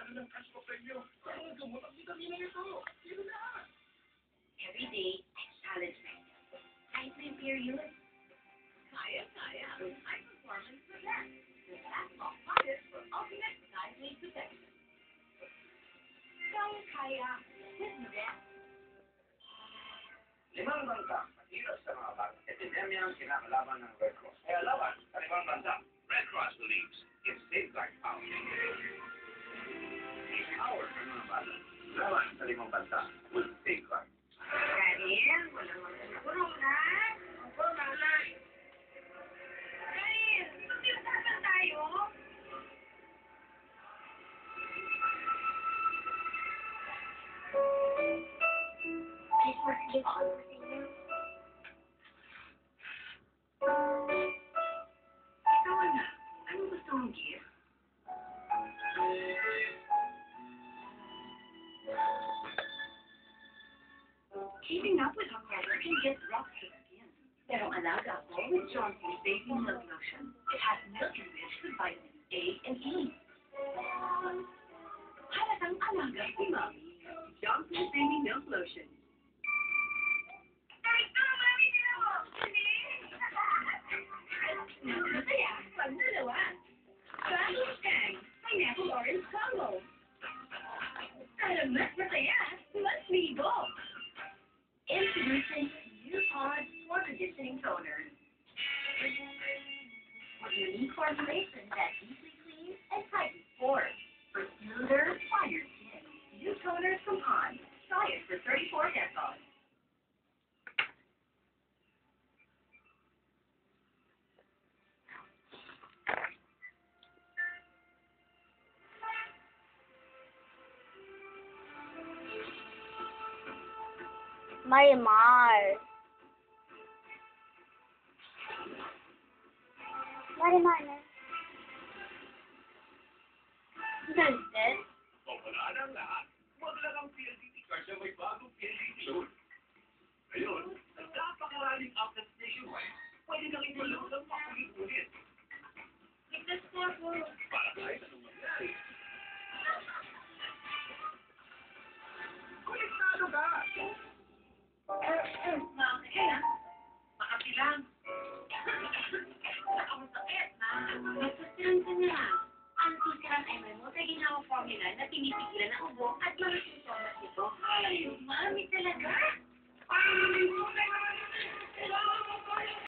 Every day, I challenge myself. Kahit may period, kaya-kaya ang high performance for that. The Fastlock Pocket for ultimate dive protection. Kaya-kaya, with Red. Limang bansa mahirap sa mga bagong epidemya ang kinakalaban ng Red Cross. Kaya laban sa limang bansa, Red Cross believes in safeguard power. Power ng mga bata. Laban sa limang bansa with safeguard. Daniel, walang magpapurong na. Opo, malay. Daniel, magkilatasan tayo. Ay, sorry, ako sa inyo. Ikaw na, ano gusto mong gift? Keeping up with her brother can get rough to the skin. Pero alaga ko with Johnson's Baby Milk Lotion. It has milk enriched with vitamins A and E. Halatang alaga si Mommy. Johnson's Baby Milk Lotion. Ay, ito, Mommy, sila mo! Masaya, pag dalawa. Bagong Tang, Pineapple Orange Combo. Para mas masaya, mas libo. Introducing new Pod for conditioning toner. With unique formulation that deeply cleans and tightens pores for smoother, finer skin. New toners from Pod. Try it for 34 decals. Marimar. Marimar na. Nandun? O wala nang lahat. Huwag lang ang PLDT card na may bagong PLDT loan. Ngayon, ang napakalaling outlets nationwide, pwede nang i-loan ng pakulit-ulit. Ito po po. Para kahit anong mangyari. Konektado ka! Bakit? Makapilang. Nakakasakit na. Masusiran ka na. Ang susiran ay may multi-ginawa formula na pinipigilan ang ubo at mga